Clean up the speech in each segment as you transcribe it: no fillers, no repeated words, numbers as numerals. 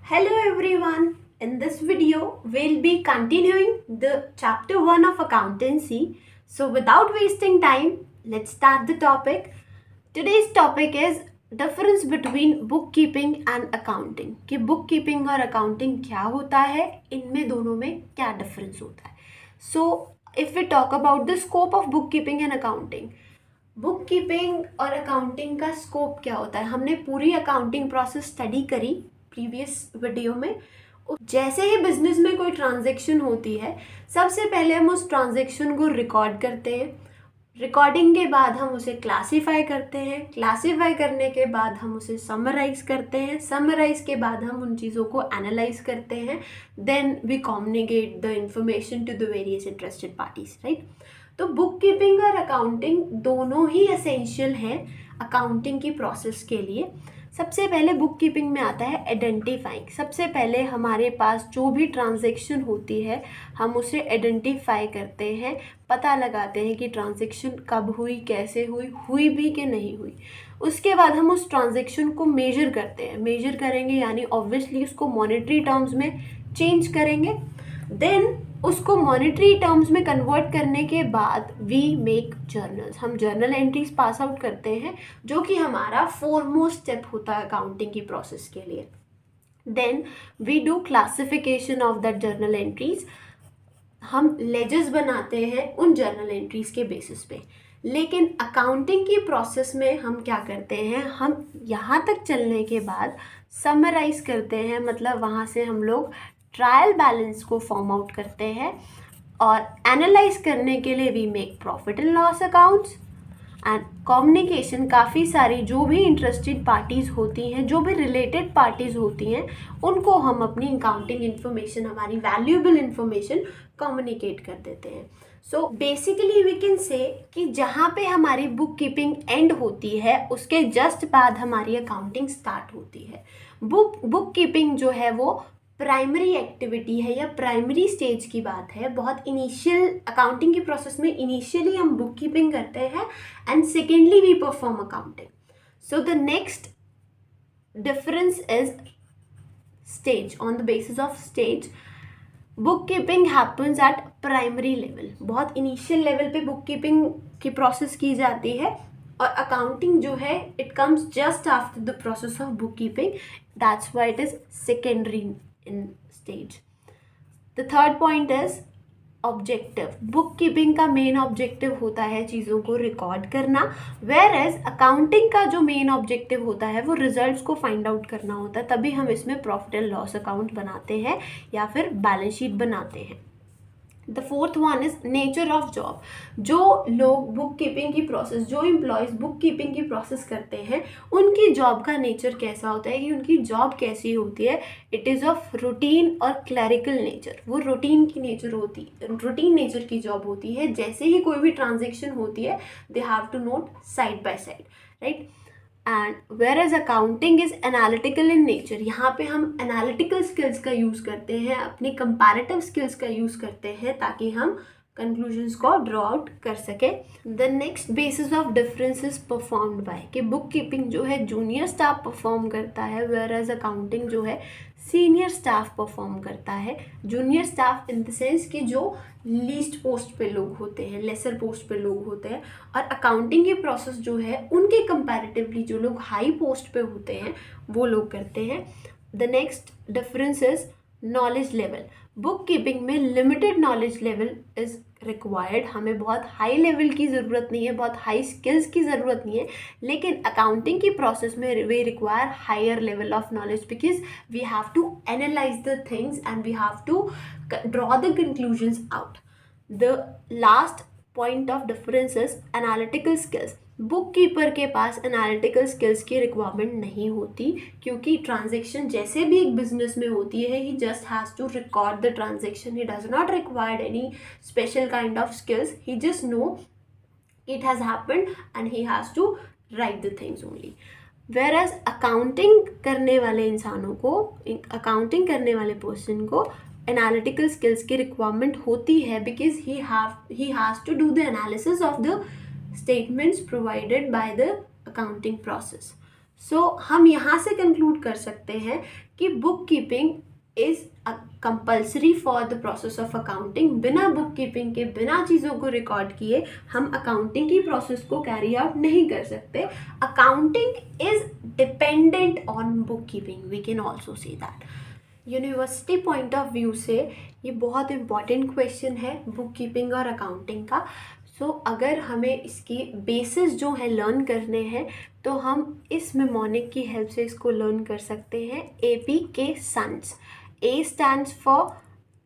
Hello everyone. In this video, we'll be continuing the chapter 1 of accountancy. So without wasting time, let's start the topic. Today's topic is difference between bookkeeping and accounting. कि bookkeeping और accounting क्या होता है, इनमें दोनों में क्या difference होता है. So if we talk about the scope of bookkeeping and accounting, book keeping और अकाउंटिंग का स्कोप क्या होता है. हमने पूरी अकाउंटिंग प्रोसेस स्टडी करी प्रीवियस वीडियो में. जैसे ही बिजनेस में कोई ट्रांजैक्शन होती है, सबसे पहले हम उस ट्रांजैक्शन को रिकॉर्ड करते हैं. रिकॉर्डिंग के बाद हम उसे क्लासीफाई करते हैं. क्लासीफाई करने के बाद हम उसे समराइज करते हैं. समराइज के बाद हम उन चीज़ों को एनालाइज करते हैं. Then we communicate the information to the various interested parties, right. तो बुक कीपिंग और अकाउंटिंग दोनों ही एसेंशियल हैं अकाउंटिंग की प्रोसेस के लिए. सबसे पहले बुक कीपिंग में आता है आइडेंटिफाइंग. सबसे पहले हमारे पास जो भी ट्रांजैक्शन होती है, हम उसे आइडेंटिफाई करते हैं, पता लगाते हैं कि ट्रांजैक्शन कब हुई, कैसे हुई, हुई भी कि नहीं हुई. उसके बाद हम उस ट्रांजैक्शन को मेजर करते हैं. मेजर करेंगे यानी ऑब्वियसली उसको मॉनेटरी टर्म्स में चेंज करेंगे. देन उसको मॉनेटरी टर्म्स में कन्वर्ट करने के बाद वी मेक जर्नल्स. हम जर्नल एंट्रीज पास आउट करते हैं, जो कि हमारा फोरमोस्ट स्टेप होता है अकाउंटिंग की प्रोसेस के लिए. Then we do classification of that journal entries. हम लेजर्स बनाते हैं उन जर्नल एंट्रीज के बेसिस पे. लेकिन अकाउंटिंग की प्रोसेस में हम क्या करते हैं, हम यहाँ तक चलने के बाद समराइज करते हैं. मतलब वहाँ से हम लोग ट्रायल बैलेंस को फॉर्म आउट करते हैं और एनालाइज करने के लिए we make profit and loss accounts and communication. काफ़ी सारी जो भी इंटरेस्टेड पार्टीज़ होती हैं, जो भी रिलेटेड पार्टीज़ होती हैं, उनको हम अपनी अकाउंटिंग इन्फॉर्मेशन, हमारी वैल्यूएबल इन्फॉर्मेशन कम्युनिकेट कर देते हैं. So basically we can say कि जहाँ पे हमारी बुक कीपिंग एंड होती है, उसके जस्ट बाद हमारी अकाउंटिंग स्टार्ट होती है. बुक कीपिंग जो है वो प्राइमरी एक्टिविटी है या प्राइमरी स्टेज की बात है. बहुत इनिशियल अकाउंटिंग की प्रोसेस में इनिशियली हम बुक कीपिंग करते हैं and secondly we perform accounting. So the next difference is stage. On the basis of stage, bookkeeping happens at primary level. बहुत इनिशियल लेवल पे बुक कीपिंग की process की जाती है और अकाउंटिंग जो है it comes just after the process of bookkeeping. That's why it is secondary in stage. The third point is objective. Book keeping का मेन ऑब्जेक्टिव होता है चीज़ों को रिकॉर्ड करना, वेयर एज अकाउंटिंग का जो मेन ऑब्जेक्टिव होता है वो रिजल्ट्स को फाइंड आउट करना होता है. तभी हम इसमें प्रॉफिट एंड लॉस अकाउंट बनाते हैं या फिर बैलेंस शीट बनाते हैं. The fourth one is nature of job. जो लोग बुक कीपिंग की प्रोसेस, जो एम्प्लॉयज़ बुक कीपिंग की प्रोसेस करते हैं, उनकी जॉब का नेचर कैसा होता है, कि उनकी जॉब कैसी होती है. इट इज़ ऑफ रूटीन और क्लरिकल नेचर. वो रूटीन की नेचर होती है, रूटीन नेचर की जॉब होती है. जैसे ही कोई भी ट्रांजेक्शन होती है, they have to note side by side, right. And whereas accounting is analytical in nature. यहाँ पे हम एनालिटिकल स्किल्स का यूज़ करते हैं, अपनी कंपैरेटिव स्किल्स का यूज़ करते हैं ताकि हम कंक्लूजन्स को ड्रॉ आउट कर सके. The next basis of difference is performed by. कि बुक कीपिंग जो है जूनियर स्टाफ परफॉर्म करता है, वेयर एज अकाउंटिंग जो है सीनियर स्टाफ परफॉर्म करता है. Junior staff in the sense कि जो लीस्ट पोस्ट पे लोग होते हैं, लेसर पोस्ट पे लोग होते हैं. और अकाउंटिंग की प्रोसेस जो है उनके कंपैरेटिवली जो लोग हाई पोस्ट पे होते हैं वो लोग करते हैं. The next difference is knowledge level. Book keeping में limited knowledge level is required. हमें बहुत हाई लेवल की ज़रूरत नहीं है, बहुत हाई स्किल्स की ज़रूरत नहीं है. लेकिन अकाउंटिंग की प्रोसेस में we require higher level of knowledge, because we have to analyse the things and we have to draw the conclusions out. The last point of difference is analytical skills. Book keeper के पास analytical skills की requirement नहीं होती, क्योंकि transaction जैसे भी एक business में होती है, he just has to record the transaction. He does not required any special kind of skills. He just know it has happened and he has to write the things only. Whereas accounting करने वाले इंसानों को, accounting करने वाले person को analytical skills की requirement होती है, because he has to do the analysis of the statements provided by the accounting process. सो हम यहाँ से कंक्लूड कर सकते हैं कि book keeping is compulsory for the process of accounting. बिना बुक कीपिंग के, बिना चीज़ों को रिकॉर्ड किए हम अकाउंटिंग की प्रोसेस को कैरी आउट नहीं कर सकते। Accounting is dependent on bookkeeping, we can also say that. University point of view से ये बहुत इंपॉर्टेंट क्वेश्चन है बुक कीपिंग और अकाउंटिंग का। सो अगर हमें इसकी बेसिस जो है लर्न करने हैं तो हम इस मेमोनिक की हेल्प से इसको लर्न कर सकते हैं। AP के sons. A stands for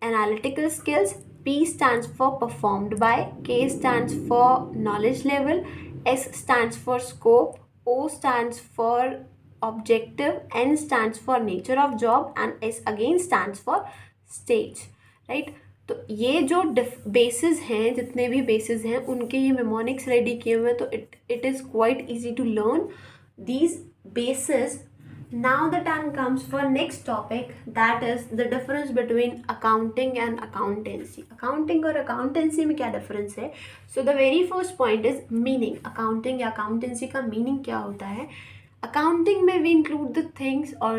analytical skills, P stands for performed by, K stands for knowledge level, S stands for scope, O stands for objective, N stands for nature of job and S again stands for stage, right? तो ये जो basis हैं, जितने भी basis हैं उनके ये mnemonics ready किए हुए, तो it is quite easy to learn these bases. Now the time comes for next topic, that is the difference between accounting and accountancy. Accounting और accountancy में क्या difference है? So the very first point is meaning. Accounting या accountancy का meaning क्या होता है? Accounting में we include the things or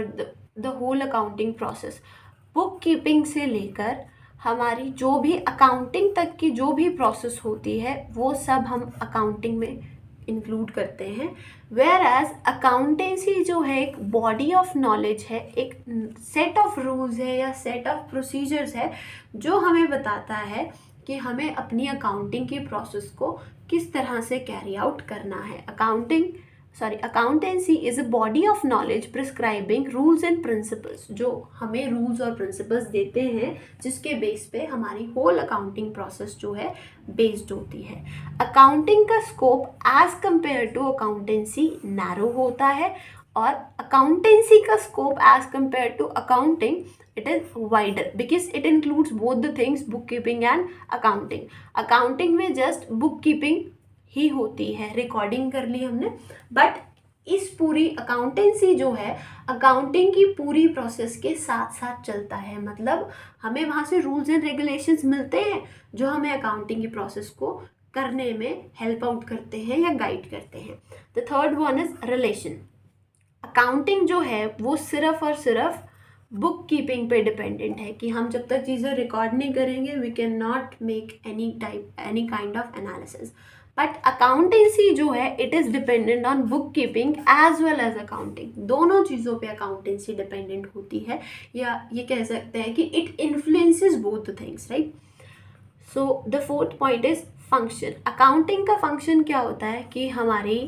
the whole accounting process. Book keeping से लेकर हमारी जो भी अकाउंटिंग तक की जो भी प्रोसेस होती है वो सब हम अकाउंटिंग में इंक्लूड करते हैं। वेयर एज अकाउंटेंसी जो है एक बॉडी ऑफ नॉलेज है, एक सेट ऑफ रूल्स है या सेट ऑफ प्रोसीजर्स है जो हमें बताता है कि हमें अपनी अकाउंटिंग की प्रोसेस को किस तरह से कैरी आउट करना है। Accountancy is a body of knowledge prescribing rules and principles, जो हमें रूल्स और प्रिंसिपल्स देते हैं जिसके बेस पे हमारी होल अकाउंटिंग प्रोसेस जो है बेस्ड होती है। अकाउंटिंग का scope as compare to accountancy narrow होता है और अकाउंटेंसी का scope as compare to accounting it is wider because it includes both the things, bookkeeping and accounting. Accounting में जस्ट बुक कीपिंग ही होती है, रिकॉर्डिंग कर ली हमने, बट इस पूरी अकाउंटेंसी जो है अकाउंटिंग की पूरी प्रोसेस के साथ साथ चलता है। मतलब हमें वहाँ से रूल्स एंड रेगुलेशंस मिलते हैं जो हमें अकाउंटिंग की प्रोसेस को करने में हेल्प आउट करते हैं या गाइड करते हैं। The third one is relation. Accounting जो है वो सिर्फ और सिर्फ बुक कीपिंग पे डिपेंडेंट है कि हम जब तक चीज़ें रिकॉर्ड नहीं करेंगे we can not make any kind of analysis. But accountancy जो है it is dependent on bookkeeping as well as accounting. दोनों चीज़ों पे अकाउंटेंसी डिपेंडेंट होती है, या ये कह सकते हैं कि it influences both the things, right. So the fourth point is function. Accounting का फंक्शन क्या होता है कि हमारी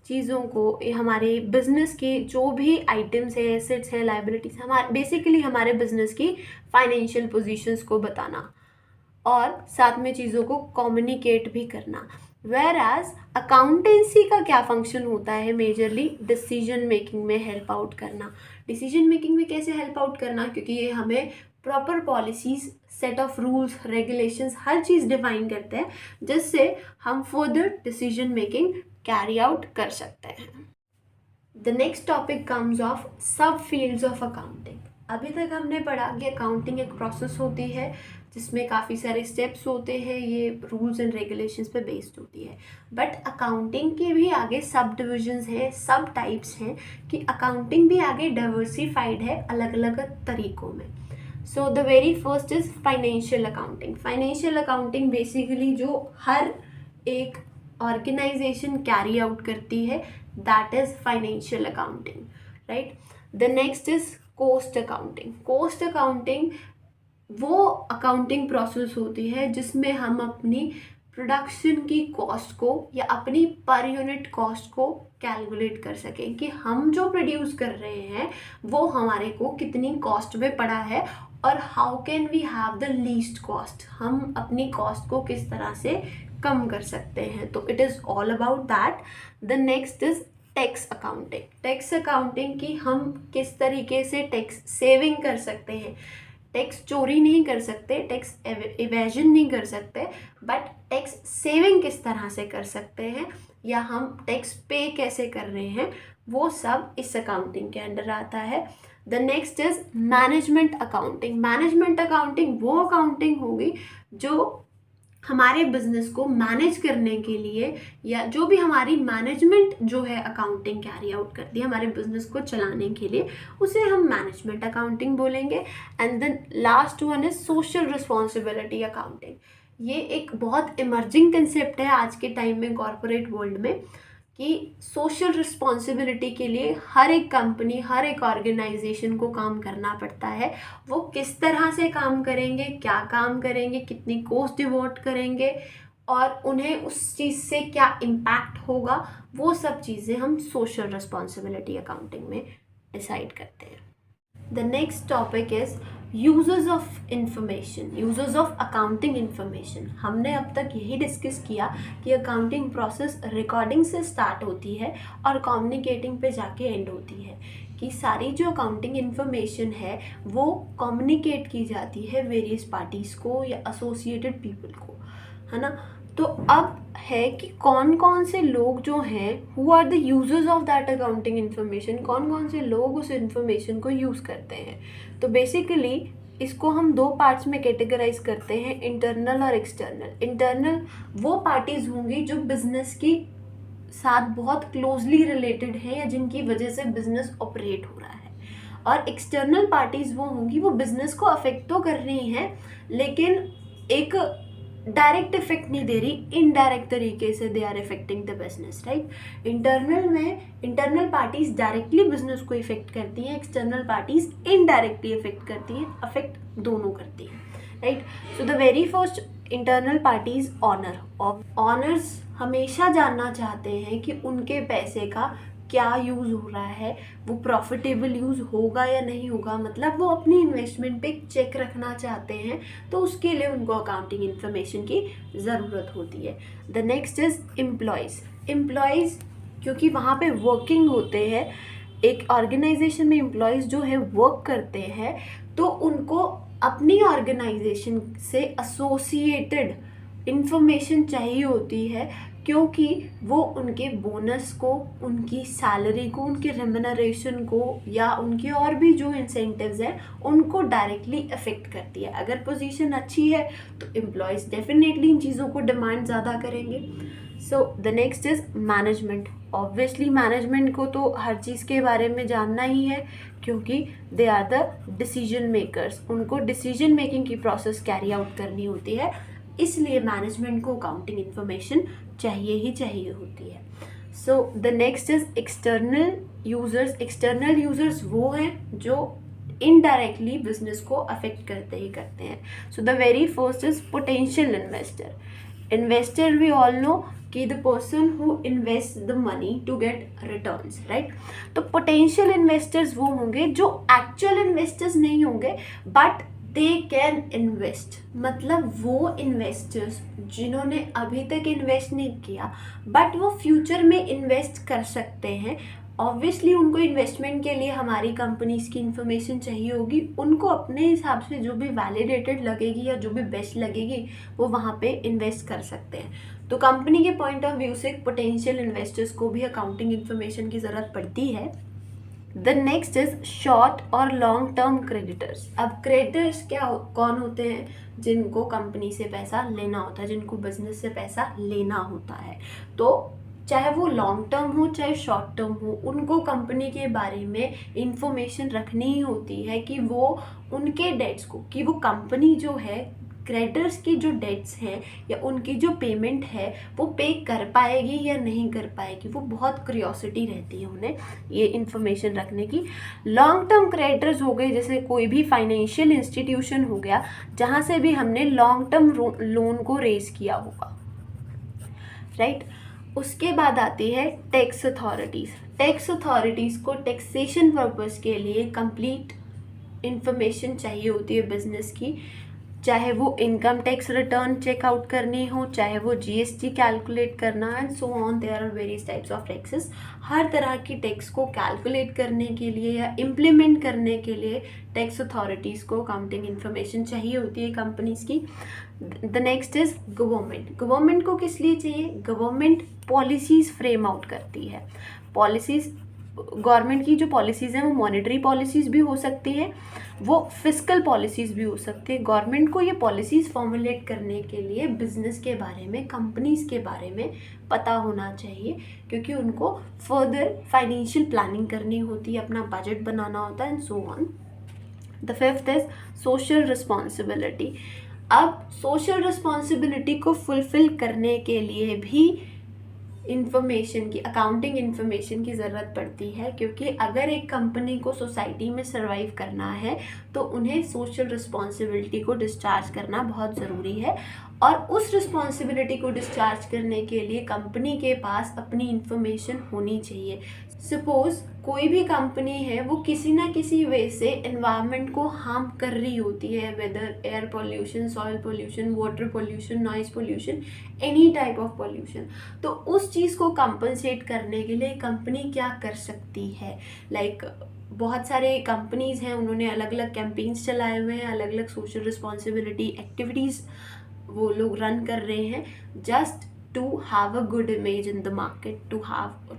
चीज़ों को, हमारे बिजनेस की जो भी आइटम्स है, एसेट्स हैं, लाइबिलिटीज, हमारे बेसिकली हमारे बिजनेस की फाइनेंशियल पोजीशंस को बताना और साथ में चीज़ों को कम्युनिकेट भी करना। वेयर एज अकाउंटेंसी का क्या फंक्शन होता है, मेजरली डिसीजन मेकिंग में हेल्प आउट करना। डिसीजन मेकिंग में कैसे हेल्प आउट करना, क्योंकि ये हमें proper policies, set of rules, regulations, her cheese define करते हैं जिससे हम further decision making carry out कर सकते हैं। The next topic comes of सब फील्ड्स ऑफ अकाउंटिंग। अभी तक हमने पढ़ा कि अकाउंटिंग एक प्रोसेस होती है जिसमें काफ़ी सारे स्टेप्स होते हैं, ये रूल्स एंड रेगुलेशंस पे बेस्ड होती है। बट अकाउंटिंग के भी आगे सब डिविजन्स हैं, सब टाइप्स हैं कि अकाउंटिंग भी आगे डाइवर्सिफाइड है अलग अलग तरीक़ों में। सो the very first is financial accounting. Financial accounting basically जो हर एक ऑर्गेनाइजेशन कैरी आउट करती है, that is financial accounting, right. The next is cost accounting. Cost accounting वो अकाउंटिंग प्रोसेस होती है जिसमें हम अपनी प्रोडक्शन की कॉस्ट को या अपनी पर यूनिट कॉस्ट को कैलकुलेट कर सकें कि हम जो प्रोड्यूस कर रहे हैं वो हमारे को कितनी कॉस्ट में पड़ा है और how can we have the least cost, हम अपनी कॉस्ट को किस तरह से कम कर सकते हैं। तो it is all about that. The next is tax accounting. Tax accounting की हम किस तरीके से टैक्स सेविंग कर सकते हैं, टैक्स चोरी नहीं कर सकते, टैक्स इवेजन नहीं कर सकते, बट टैक्स सेविंग किस तरह से कर सकते हैं या हम टैक्स पे कैसे कर रहे हैं, वो सब इस अकाउंटिंग के अंडर आता है। The next is management accounting. Management accounting वो अकाउंटिंग होगी जो हमारे बिजनेस को मैनेज करने के लिए, या जो भी हमारी मैनेजमेंट जो है अकाउंटिंग कैरी आउट करती है हमारे बिजनेस को चलाने के लिए, उसे हम मैनेजमेंट अकाउंटिंग बोलेंगे। And then last one is social responsibility accounting. ये एक बहुत इमर्जिंग कंसेप्ट है आज के टाइम में कॉरपोरेट वर्ल्ड में, कि सोशल रिस्पॉन्सिबिलिटी के लिए हर एक कंपनी, हर एक ऑर्गेनाइजेशन को काम करना पड़ता है। वो किस तरह से काम करेंगे, क्या काम करेंगे, कितनी कॉस्ट डिवोट करेंगे और उन्हें उस चीज़ से क्या इम्पैक्ट होगा, वो सब चीज़ें हम सोशल रिस्पॉन्सिबिलिटी अकाउंटिंग में डिसाइड करते हैं। The next topic is users of information, users of accounting information. हमने अब तक यही डिस्कस किया कि अकाउंटिंग प्रोसेस रिकॉर्डिंग से स्टार्ट होती है और कम्युनिकेटिंग पे जाके एंड होती है, कि सारी जो अकाउंटिंग इंफॉर्मेशन है वो कम्युनिकेट की जाती है वेरियस पार्टीज़ को या एसोसिएटेड पीपल को, है ना। तो अब है कि कौन कौन से लोग जो हैं, who are the users of that accounting information, कौन कौन से लोग उस इन्फॉर्मेशन को यूज़ करते हैं। तो बेसिकली इसको हम दो पार्ट्स में कैटेगराइज करते हैं, इंटरनल और एक्सटर्नल। इंटरनल वो पार्टीज़ होंगी जो बिजनेस की साथ बहुत क्लोजली रिलेटेड है या जिनकी वजह से बिजनेस ऑपरेट हो रहा है, और एक्सटर्नल पार्टीज़ वो होंगी वो बिजनेस को अफेक्ट तो कर रही हैं लेकिन एक डायरेक्ट इफेक्ट नहीं दे रही, इनडायरेक्ट तरीके से they are affecting the business, right. Internal में इंटरनल पार्टीज डायरेक्टली बिजनेस को इफेक्ट करती हैं, एक्सटर्नल पार्टीज इनडायरेक्टली इफेक्ट करती हैं, अफेक्ट दोनों करती हैं, right. So the very first internal parties owner. Owners हमेशा जानना चाहते हैं कि उनके पैसे का क्या यूज़ हो रहा है, वो प्रॉफिटेबल यूज़ होगा या नहीं होगा, मतलब वो अपनी इन्वेस्टमेंट पे चेक रखना चाहते हैं, तो उसके लिए उनको अकाउंटिंग इन्फॉर्मेशन की ज़रूरत होती है। The next is employees. Employees क्योंकि वहाँ पे वर्किंग होते हैं, एक ऑर्गेनाइजेशन में एम्प्लॉयज़ जो है वर्क करते हैं, तो उनको अपनी ऑर्गेनाइजेशन से एसोसिएटेड इंफॉर्मेशन चाहिए होती है, क्योंकि वो उनके बोनस को, उनकी सैलरी को, उनके रेम्युनरेशन को या उनके और भी जो इंसेंटिव्स हैं उनको डायरेक्टली अफेक्ट करती है। अगर पोजीशन अच्छी है तो एम्प्लॉयज़ डेफिनेटली इन चीज़ों को डिमांड ज़्यादा करेंगे। सो the next is management. Obviously management को तो हर चीज़ के बारे में जानना ही है, क्योंकि they are the decision makers, उनको डिसीजन मेकिंग की प्रोसेस कैरी आउट करनी होती है, इसलिए मैनेजमेंट को अकाउंटिंग इन्फॉर्मेशन चाहिए ही चाहिए होती है। सो the next is external users. External users वो हैं जो इनडायरेक्टली बिजनेस को अफेक्ट करते ही करते हैं। So the very first is potential investor. Investor we all know कि the person who invest the money to get returns, right. तो पोटेंशियल इन्वेस्टर्स वो होंगे जो एक्चुअल इन्वेस्टर्स नहीं होंगे, बट दे कैन इन्वेस्ट, मतलब वो इन्वेस्टर्स जिन्होंने अभी तक इन्वेस्ट नहीं किया बट वो फ्यूचर में इन्वेस्ट कर सकते हैं। ऑब्वियसली उनको इन्वेस्टमेंट के लिए हमारी कंपनीज की इन्फॉर्मेशन चाहिए होगी, उनको अपने हिसाब से जो भी वैलिडेटेड लगेगी या जो भी बेस्ट लगेगी वो वहाँ पे इन्वेस्ट कर सकते हैं। तो कंपनी के पॉइंट ऑफ व्यू से पोटेंशियल इन्वेस्टर्स को भी अकाउंटिंग इन्फॉर्मेशन की ज़रूरत पड़ती है। द नेक्स्ट इज शॉर्ट और लॉन्ग टर्म क्रेडिटर्स। अब क्रेडिटर्स कौन होते हैं? जिनको कंपनी से पैसा लेना होता है, जिनको बिजनेस से पैसा लेना होता है, तो चाहे वो लॉन्ग टर्म हो चाहे शॉर्ट टर्म हो, उनको कंपनी के बारे में इंफॉर्मेशन रखनी ही होती है कि वो उनके डेट्स को, कि वो कंपनी जो है क्रेडिटर्स की जो डेट्स हैं या उनकी जो पेमेंट है वो पे कर पाएगी या नहीं कर पाएगी, वो बहुत क्यूरियोसिटी रहती है उन्हें ये इन्फॉर्मेशन रखने की। लॉन्ग टर्म क्रेडिटर्स हो गए, जैसे कोई भी फाइनेंशियल इंस्टीट्यूशन हो गया जहाँ से भी हमने लॉन्ग टर्म लोन को रेज किया होगा, राइट। उसके बाद आती है टैक्स अथॉरिटीज़। टैक्स अथॉरिटीज़ को टैक्सेशन पर्पस के लिए कंप्लीट इंफॉर्मेशन चाहिए होती है बिजनेस की, चाहे वो इनकम टैक्स रिटर्न चेकआउट करनी हो, चाहे वो जीएसटी कैलकुलेट करना and so on, there are various types of taxes. हर तरह की टैक्स को कैलकुलेट करने के लिए या इम्प्लीमेंट करने के लिए टैक्स अथॉरिटीज़ को अकाउंटिंग इन्फॉर्मेशन चाहिए होती है कंपनीज की। The next is government. Government को किस लिए चाहिए? गवर्नमेंट पॉलिसीज़ फ्रेम आउट करती है। पॉलिसीज़ गवर्नमेंट की जो पॉलिसीज़ हैं वो मॉनेटरी पॉलिसीज़ भी हो सकती हैं, वो फिस्कल पॉलिसीज़ भी हो सकती है। गवर्नमेंट को ये पॉलिसीज़ फॉर्मुलेट करने के लिए बिजनेस के बारे में, कंपनीज़ के बारे में पता होना चाहिए, क्योंकि उनको फर्दर फाइनेंशियल प्लानिंग करनी होती है, अपना बजट बनाना होता है and so on. The fifth is social responsibility. अब सोशल रिस्पॉन्सिबिलिटी को फुलफिल करने के लिए भी इंफॉर्मेशन की, अकाउंटिंग इंफॉर्मेशन की ज़रूरत पड़ती है, क्योंकि अगर एक कंपनी को सोसाइटी में सर्वाइव करना है तो उन्हें सोशल रिस्पॉन्सिबिलिटी को डिस्चार्ज करना बहुत ज़रूरी है। और उस रिस्पॉन्सिबिलिटी को डिस्चार्ज करने के लिए कंपनी के पास अपनी इंफॉर्मेशन होनी चाहिए। सपोज़ कोई भी कंपनी है, वो किसी ना किसी वे से एनवायरनमेंट को हार्म कर रही होती है, whether air pollution, soil pollution, water pollution, noise pollution, any type of pollution, तो उस चीज़ को कंपनसेट करने के लिए कंपनी क्या कर सकती है। लाइक बहुत सारे कंपनीज़ हैं, उन्होंने अलग अलग कैंपेन्स चलाए हुए हैं, अलग अलग सोशल रिस्पॉन्सिबिलिटी एक्टिविटीज़ वो लोग रन कर रहे हैं, just to have a good image in the market,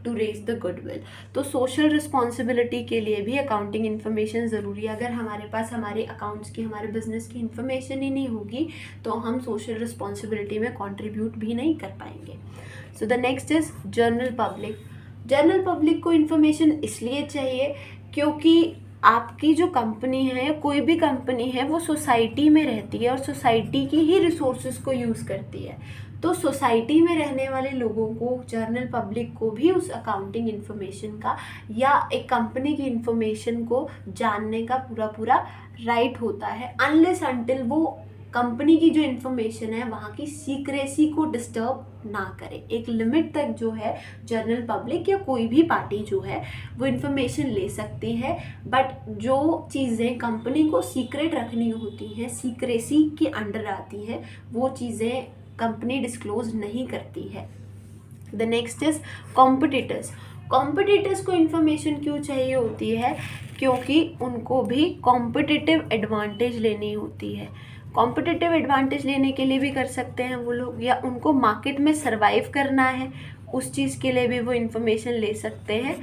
to raise the goodwill. तो सोशल रिस्पॉन्सिबिलिटी के लिए भी अकाउंटिंग इन्फॉर्मेशन ज़रूरी है। अगर हमारे पास हमारे अकाउंट्स की, हमारे बिजनेस की इन्फॉर्मेशन ही नहीं होगी तो हम सोशल रिस्पॉन्सिबिलिटी में कंट्रीब्यूट भी नहीं कर पाएंगे। सो the next is general public. General public को इन्फॉर्मेशन इसलिए चाहिए क्योंकि आपकी जो कंपनी है या कोई भी कंपनी है वो सोसाइटी में रहती है और सोसाइटी की ही रिसोर्सेज को यूज़ करती है। तो सोसाइटी में रहने वाले लोगों को, जनरल पब्लिक को भी उस अकाउंटिंग इन्फॉर्मेशन का या एक कंपनी की इन्फॉर्मेशन को जानने का पूरा पूरा राइट होता है, अनलेस अनटिल वो कंपनी की जो इन्फॉर्मेशन है वहाँ की सीक्रेसी को डिस्टर्ब ना करे। एक लिमिट तक जो है जनरल पब्लिक या कोई भी पार्टी जो है वो इन्फॉर्मेशन ले सकती है, बट जो चीज़ें कंपनी को सीक्रेट रखनी होती हैं, सीक्रेसी के अंडर आती है, वो चीज़ें कंपनी डिस्क्लोज नहीं करती है। The next is competitors. Competitors को इन्फॉर्मेशन क्यों चाहिए होती है? क्योंकि उनको भी कॉम्पिटिटिव एडवांटेज लेनी होती है। कॉम्पिटिटिव एडवांटेज लेने के लिए भी कर सकते हैं वो लोग, या उनको मार्केट में सरवाइव करना है उस चीज़ के लिए भी वो इन्फॉर्मेशन ले सकते हैं,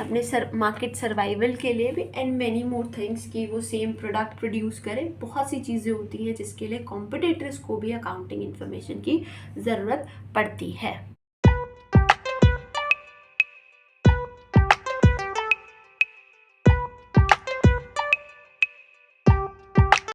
अपने मार्केट सर्वाइवल के लिए भी, एंड मैनी मोर थिंग्स कि वो सेम प्रोडक्ट प्रोड्यूस करें। बहुत सी चीज़ें होती हैं जिसके लिए कॉम्पिटिटर्स को भी अकाउंटिंग इन्फॉर्मेशन की ज़रूरत पड़ती है।